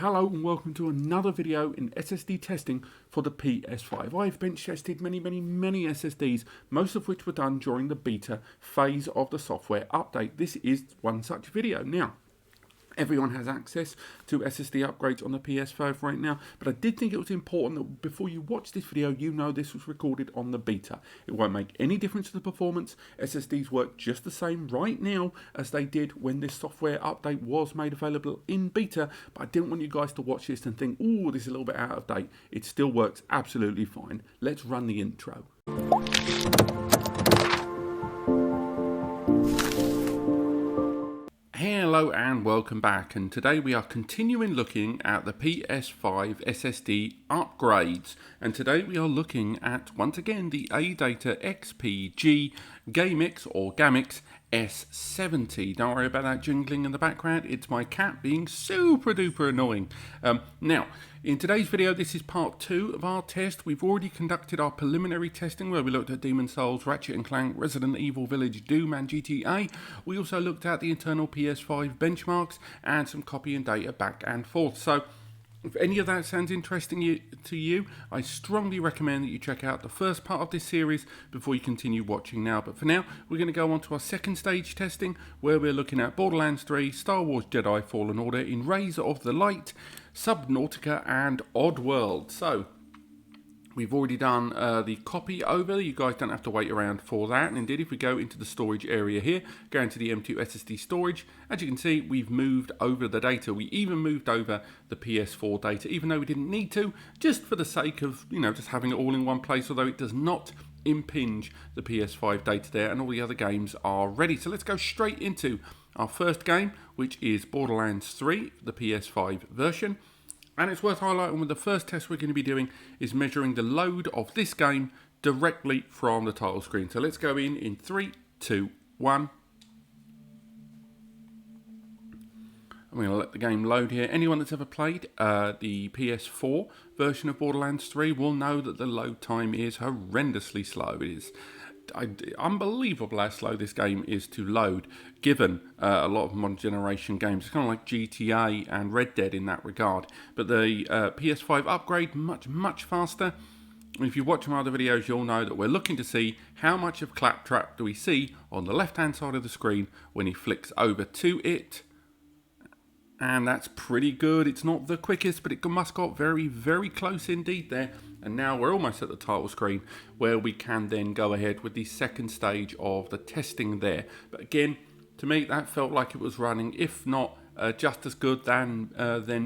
Hello and welcome to another video in SSD testing for the PS5. I've bench tested many SSDs, most of which were done during the beta phase of the software update. This is one such video. Now, everyone has access to SSD upgrades on the PS5 right now, but I did think it was important that before you watch this video, you know this was recorded on the beta. It won't make any difference to the performance. SSDs work just the same right now as they did when this software update was made available in beta, but I didn't want you guys to watch this and think, oh, this is a little bit out of date. It still works absolutely fine. Let's run the intro. Hello and welcome back, and today we are continuing looking at the PS5 SSD upgrades, and today we are looking at once again the ADATA XPG GAMMIX or GAMMIX S70. Don't worry about that jingling in the background, it's my cat being super duper annoying. Now, in today's video, this is part 2 of our test. We've already conducted our preliminary testing where we looked at Demon's Souls, Ratchet & Clank, Resident Evil Village, Doom and GTA. We also looked at the internal PS5 benchmarks and some copy and data back and forth. So, if any of that sounds interesting to you, I strongly recommend that you check out the first part of this series before you continue watching now. But for now, we're going to go on to our second stage testing, where we're looking at Borderlands 3, Star Wars Jedi Fallen Order, In Rays of the Light, Subnautica and Oddworld. So, we've already done the copy over. You guys don't have to wait around for that. And indeed, if we go into the storage area here, go into the M.2 SSD storage, as you can see, we've moved over the data. We even moved over the PS4 data, even though we didn't need to, just for the sake of, just having it all in one place, although it does not impinge the PS5 data there, and all the other games are ready. So let's go straight into our first game, which is Borderlands 3, the PS5 version. And it's worth highlighting that the first test we're going to be doing is measuring the load of this game directly from the title screen. So let's go in 3, 2, 1. I'm going to let the game load here. Anyone that's ever played the PS4 version of Borderlands 3 will know that the load time is horrendously slow. It is unbelievable how slow this game is to load, given a lot of modern generation games. It's kind of like GTA and Red Dead in that regard. But the PS5 upgrade, much faster. And if you watch my other videos, you'll know that we're looking to see how much of Claptrap do we see on the left-hand side of the screen when he flicks over to it. And that's pretty good. It's not the quickest, but it must got very close indeed there. And now we're almost at the title screen, where we can then go ahead with the second stage of the testing there. But again, to me, that felt like it was running, if not just as good, then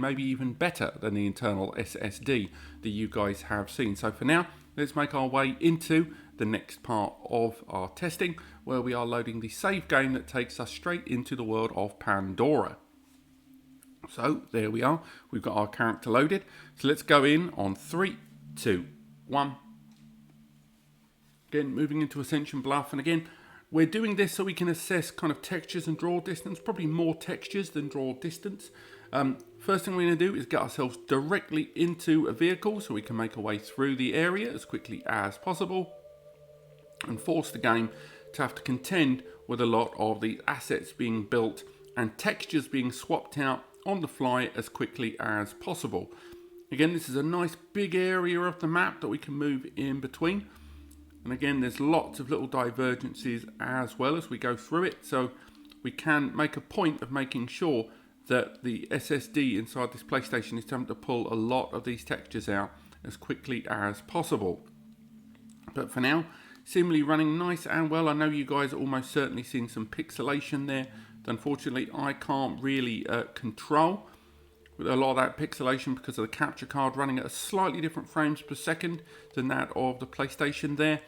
maybe even better than the internal SSD that you guys have seen. So for now, let's make our way into the next part of our testing, where we are loading the save game that takes us straight into the world of Pandora. So there we are, we've got our character loaded. So let's go in on 3, 2, 1. Again, moving into Ascension Bluff, and again, we're doing this so we can assess kind of textures and draw distance, probably more textures than draw distance. First thing we're going to do is get ourselves directly into a vehicle so we can make our way through the area as quickly as possible, and force the game to have to contend with a lot of the assets being built and textures being swapped out on the fly as quickly as possible. Again, this is a nice big area of the map that we can move in between. And again, there's lots of little divergences as well as we go through it. So we can make a point of making sure that the SSD inside this PlayStation is having to pull a lot of these textures out as quickly as possible. But for now, seemingly running nice and well. I know you guys are almost certainly seeing some pixelation there. Unfortunately, I can't really control with a lot of that pixelation because of the capture card running at a slightly different frames per second than that of the PlayStation there.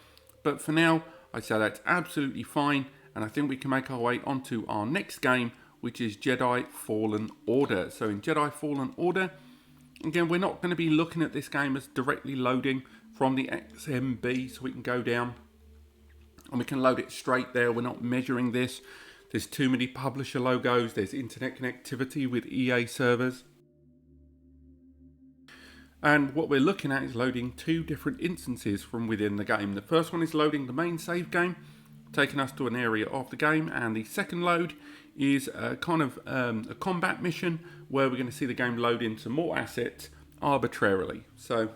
But for now, I'd say that's absolutely fine, and I think we can make our way onto our next game, which is Jedi Fallen Order. So in Jedi Fallen Order, again, we're not going to be looking at this game as directly loading from the XMB, so we can go down and we can load it straight there. We're not measuring this. There's too many publisher logos, there's internet connectivity with EA servers. And what we're looking at is loading 2 different instances from within the game. The first one is loading the main save game, taking us to an area of the game, and the second load is a kind of a combat mission where we're going to see the game load into more assets arbitrarily. So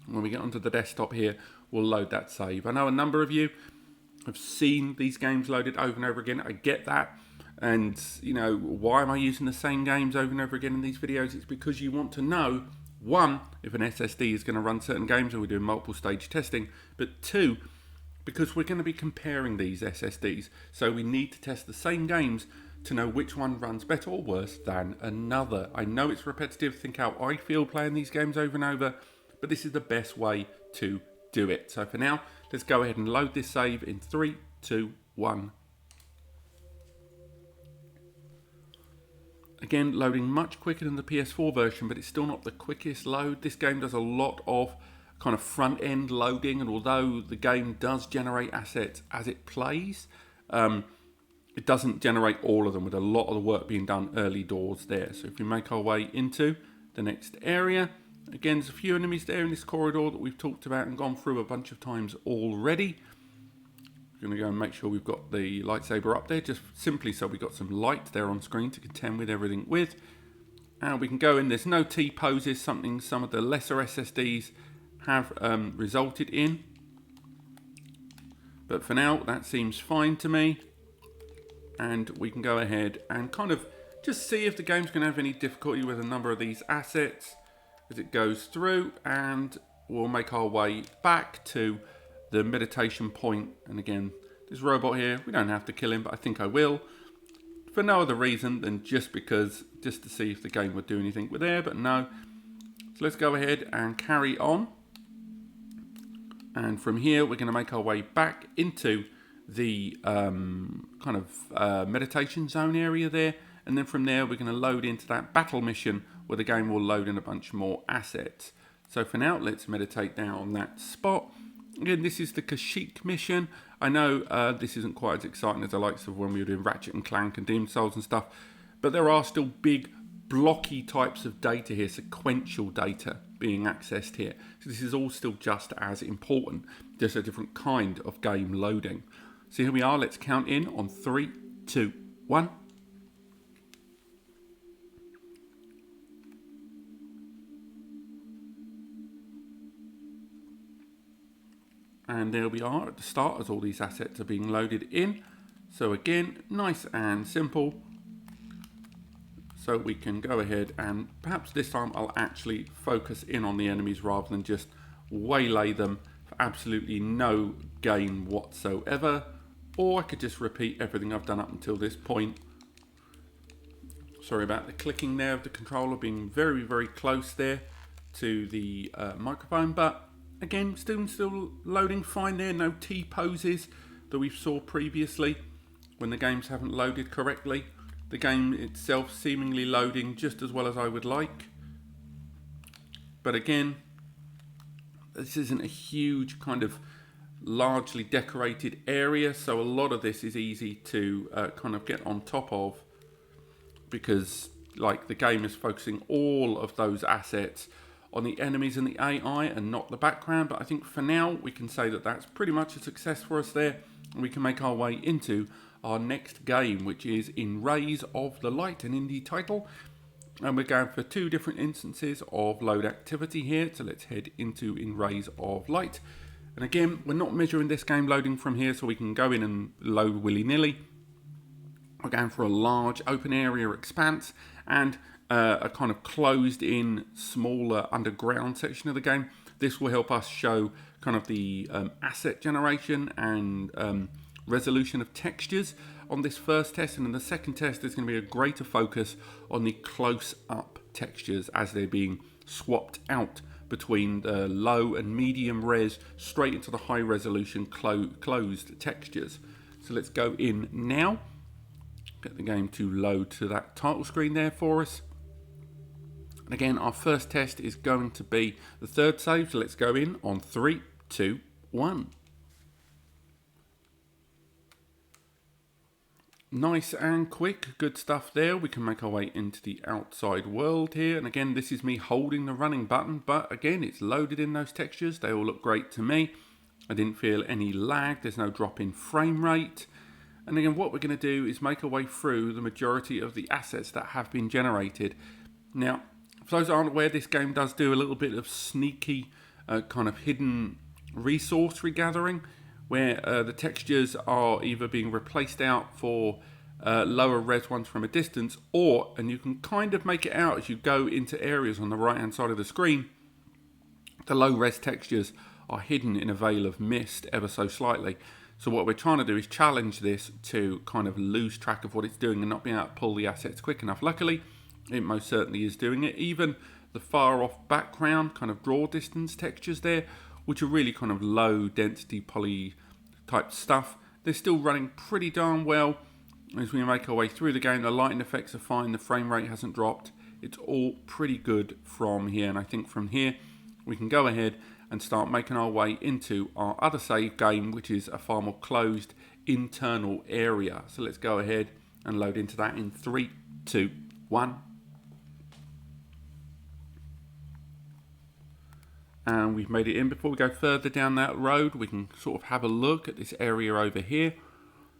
when we get onto the desktop here, we'll load that save. I know a number of you have seen these games loaded over and over again. I get that. And, you know, why am I using the same games over and over again in these videos? It's because you want to know, one, if an SSD is going to run certain games and we're doing multiple stage testing, but two, because we're going to be comparing these SSDs. So we need to test the same games to know which one runs better or worse than another. I know it's repetitive, think how I feel playing these games over and over, but this is the best way to do it. So for now, let's go ahead and load this save in 3, 2, 1. Again, loading much quicker than the PS4 version, but it's still not the quickest load. This game does a lot of kind of front-end loading, and although the game does generate assets as it plays, it doesn't generate all of them, with a lot of the work being done early doors there. So if we make our way into the next area, again, there's a few enemies there in this corridor that we've talked about and gone through a bunch of times already. We're going to go and make sure we've got the lightsaber up there, just simply so we've got some light there on screen to contend with everything with. And we can go in, there's no T-poses, something some of the lesser SSDs have resulted in. But for now, that seems fine to me. And we can go ahead and kind of just see if the game's going to have any difficulty with a number of these assets as it goes through. And we'll make our way back to the meditation point. And again, this robot here, we don't have to kill him, but I think I will. For no other reason than just to see if the game would do anything with there, but no. So let's go ahead and carry on. And from here, we're going to make our way back into the kind of meditation zone area there. And then from there, we're going to load into that battle mission where the game will load in a bunch more assets. So for now, let's meditate down on that spot. Again, this is the Kashyyyk mission. I know this isn't quite as exciting as the likes of when we were doing Ratchet and Clank and Demon's Souls and stuff, but there are still big blocky types of data here, sequential data being accessed here. So this is all still just as important, just a different kind of game loading. So here we are, let's count in on 3, 2, 1. And there we are at the start as all these assets are being loaded in. So again, nice and simple. So we can go ahead and perhaps this time I'll actually focus in on the enemies rather than just waylay them for absolutely no gain whatsoever. Or I could just repeat everything I've done up until this point. Sorry about the clicking there of the controller being very, very close there to the microphone, but again, still loading fine there. No T-poses that we saw previously when the games haven't loaded correctly. The game itself seemingly loading just as well as I would like. But again, this isn't a huge kind of largely decorated area, so a lot of this is easy to kind of get on top of, because like the game is focusing all of those assets on the enemies and the AI and not the background. But I think for now we can say that that's pretty much a success for us there, and we can make our way into our next game, which is In Rays of the Light, an indie title. And we're going for 2 different instances of load activity here, so let's head into In Rays of Light. And again, we're not measuring this game loading from here, so we can go in and load willy-nilly. We're going for a large open area expanse and a kind of closed-in, smaller underground section of the game. This will help us show kind of the asset generation and resolution of textures on this first test, and in the second test there's going to be a greater focus on the close-up textures as they're being swapped out between the low and medium res straight into the high resolution closed textures. So let's go in now, get the game to load to that title screen there for us. And again, our first test is going to be the third save, so let's go in on 3, 2, 1. Nice and quick, good stuff there. We can make our way into the outside world here. And again, this is me holding the running button, but again, it's loaded in those textures. They all look great to me. I didn't feel any lag. There's no drop in frame rate. And again, what we're going to do is make our way through the majority of the assets that have been generated. Now, for those that aren't aware, this game does do a little bit of sneaky kind of hidden resource regathering, where the textures are either being replaced out for lower res ones from a distance, and you can kind of make it out as you go into areas on the right hand side of the screen. The low res textures are hidden in a veil of mist ever so slightly. So what we're trying to do is challenge this to kind of lose track of what it's doing and not being able to pull the assets quick enough. Luckily, it most certainly is doing it. Even the far off background kind of draw distance textures there, which are really kind of low density poly type stuff, they're still running pretty darn well. As we make our way through the game, the lighting effects are fine, the frame rate hasn't dropped. It's all pretty good from here, and I think from here we can go ahead and start making our way into our other save game, which is a far more closed internal area. So let's go ahead and load into that in 3, 2, 1. And we've made it in. Before we go further down that road, we can sort of have a look at this area over here.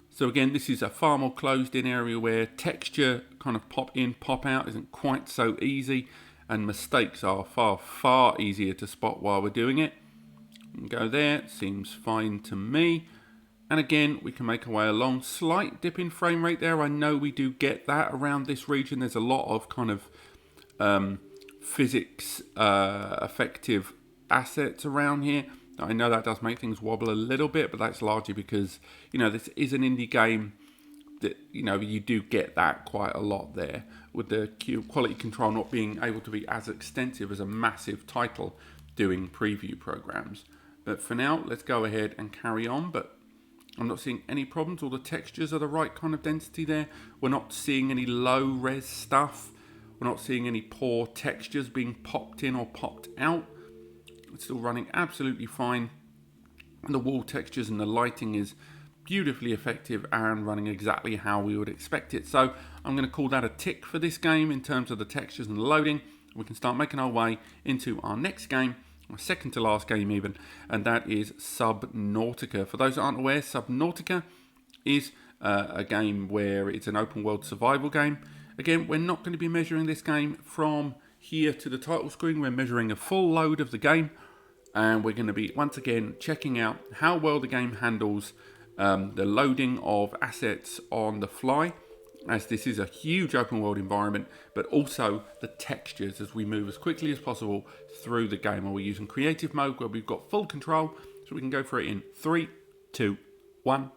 So again, this is a far more closed in area where texture kind of pop in, pop out isn't quite so easy, and mistakes are far easier to spot while we're doing it. Go there, seems fine to me. And again, we can make our way along. Slight dip in frame rate there. I know we do get that around this region. There's a lot of kind of physics effective assets around here. I know that does make things wobble a little bit, but that's largely because, you know, this is an indie game that, you know, you do get that quite a lot there, with the quality control not being able to be as extensive as a massive title doing preview programs. But for now, let's go ahead and carry on. But I'm not seeing any problems. All the textures are the right kind of density there. We're not seeing any low res stuff. We're not seeing any poor textures being popped in or popped out. It's still running absolutely fine. And the wall textures and the lighting is beautifully effective and running exactly how we would expect it. So I'm going to call that a tick for this game in terms of the textures and the loading. We can start making our way into our next game, our second to last game even, and that is Subnautica. For those that aren't aware, Subnautica is a game where it's an open world survival game. Again, we're not going to be measuring this game from here to the title screen. We're measuring a full load of the game, and we're going to be once again checking out how well the game handles the loading of assets on the fly, as this is a huge open world environment, but also the textures as we move as quickly as possible through the game. And we're using creative mode where we've got full control, so we can go for it in 3, 2, 1.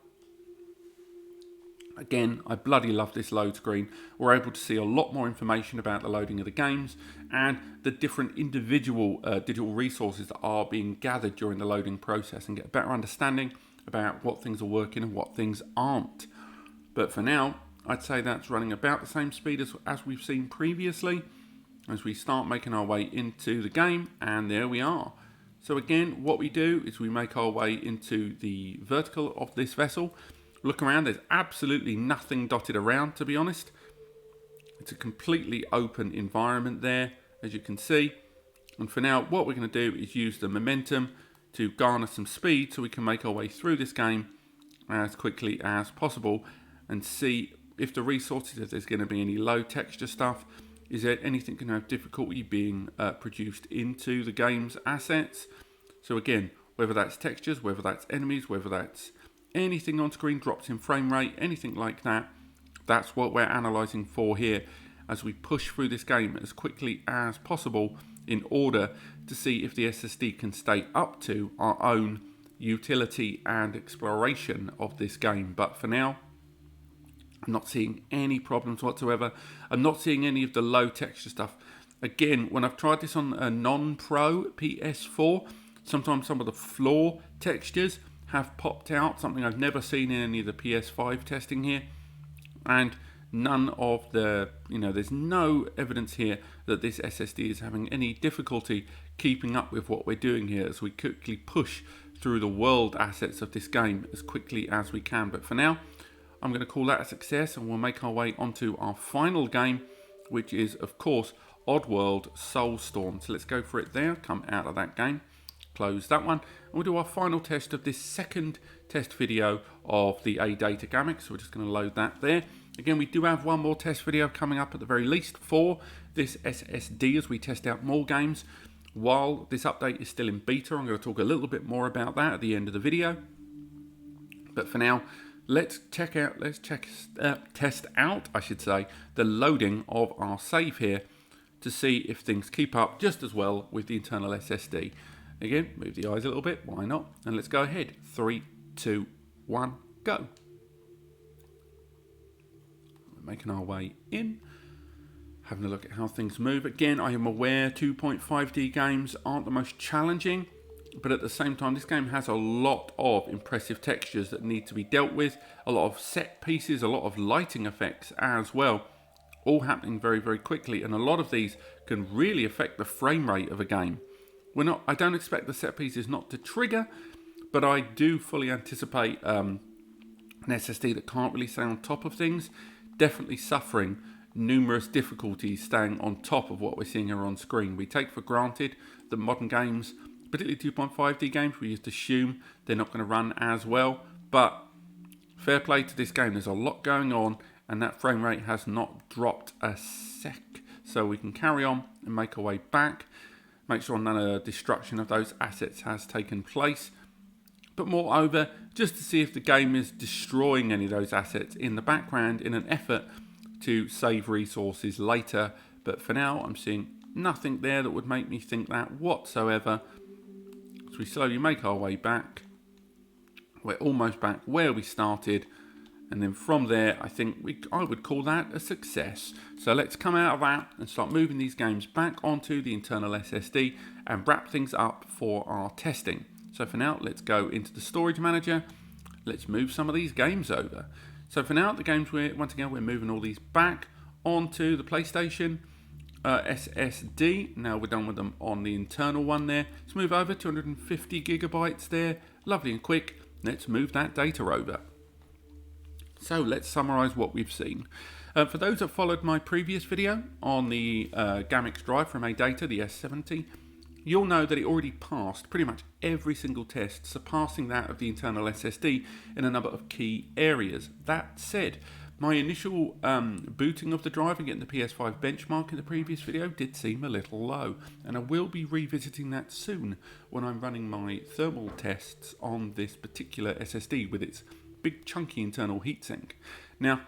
Again, I bloody love this load screen. We're able to see a lot more information about the loading of the games and the different individual digital resources that are being gathered during the loading process, and get a better understanding about what things are working and what things aren't. But for now, I'd say that's running about the same speed as we've seen previously as we start making our way into the game, and there we are. So again, what we do is we make our way into the vertical of this vessel. Look around, there's absolutely nothing dotted around, to be honest. It's a completely open environment there, as you can see. And for now, what we're going to do is use the momentum to garner some speed so we can make our way through this game as quickly as possible and see if the resources, if there's going to be any low texture stuff, is there anything going to have difficulty being produced into the game's assets. So again, whether that's textures, whether that's enemies, whether that's anything on screen, drops in frame rate, anything like that, that's what we're analysing for here as we push through this game as quickly as possible in order to see if the SSD can stay up to our own utility and exploration of this game. But for now, I'm not seeing any problems whatsoever. I'm not seeing any of the low texture stuff. Again, when I've tried this on a non-pro PS4, sometimes some of the floor textures have popped out, something I've never seen in any of the PS5 testing here. And none of the, there's no evidence here that this SSD is having any difficulty keeping up with what we're doing here as we quickly push through the world assets of this game as quickly as we can. But for now, I'm going to call that a success, and we'll make our way onto our final game, which is, of course, Oddworld Soulstorm. So let's go for it there, come out of that game. Close that one, and we'll do our final test of this second test video of the ADATA GAMMIX. So we're just going to load that there. Again, we do have one more test video coming up at the very least for this SSD as we test out more games. While this update is still in beta, I'm going to talk a little bit more about that at the end of the video. But for now, let's test out, I should say, the loading of our save here to see if things keep up just as well with the internal SSD. Again, move the eyes a little bit, why not? And let's go ahead. 3, 2, 1, go. We're making our way in, having a look at how things move. Again, I am aware 2.5D games aren't the most challenging, but at the same time, this game has a lot of impressive textures that need to be dealt with, a lot of set pieces, a lot of lighting effects as well, all happening very, very quickly, and a lot of these can really affect the frame rate of a game. I don't expect the set pieces not to trigger, but I do fully anticipate an SSD that can't really stay on top of things, definitely suffering numerous difficulties staying on top of what we're seeing here on screen. We take for granted that modern games, particularly 2.5D games, we just assume they're not going to run as well, but fair play to this game. There's a lot going on, and that frame rate has not dropped a sec. So we can carry on and make our way back. Make sure none of the destruction of those assets has taken place. But moreover, just to see if the game is destroying any of those assets in the background in an effort to save resources later. But for now, I'm seeing nothing there that would make me think that whatsoever. As we slowly make our way back, we're almost back where we started. And then from there, I think I would call that a success. So let's come out of that and start moving these games back onto the internal SSD and wrap things up for our testing. So for now, let's go into the storage manager. Let's move some of these games over. So for now, the games once again, we're moving all these back onto the PlayStation SSD. Now we're done with them on the internal one there. Let's move over 250 gigabytes there. Lovely and quick. Let's move that data over. So let's summarize what we've seen. For those that followed my previous video on the GAMMIX drive from ADATA, the S70, you'll know that it already passed pretty much every single test, surpassing that of the internal SSD in a number of key areas. That said, my initial booting of the drive and getting the PS5 benchmark in the previous video did seem a little low, and I will be revisiting that soon when I'm running my thermal tests on this particular SSD with its big chunky internal heatsink. Now,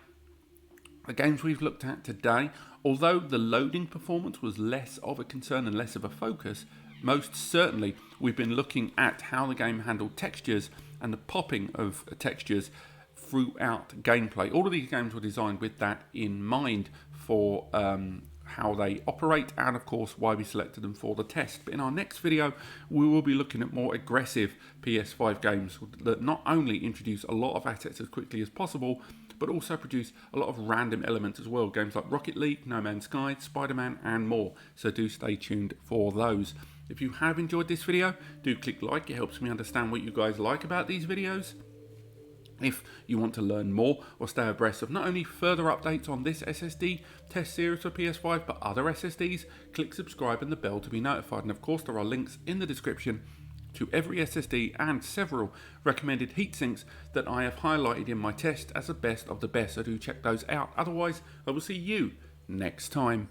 the games we've looked at today, although the loading performance was less of a concern and less of a focus, most certainly we've been looking at how the game handled textures and the popping of textures throughout gameplay. All of these games were designed with that in mind for how they operate, and of course why we selected them for the test. But in our next video, we will be looking at more aggressive PS5 games that not only introduce a lot of assets as quickly as possible, but also produce a lot of random elements as well. Games like Rocket League, No Man's Sky, Spider-Man, and more. So do stay tuned for those. If you have enjoyed this video, do click like. It helps me understand what you guys like about these videos. If you want to learn more or stay abreast of not only further updates on this SSD test series for PS5 but other SSDs, click subscribe and the bell to be notified. And of course there are links in the description to every SSD and several recommended heatsinks that I have highlighted in my test as the best of the best, so do check those out. Otherwise, I will see you next time.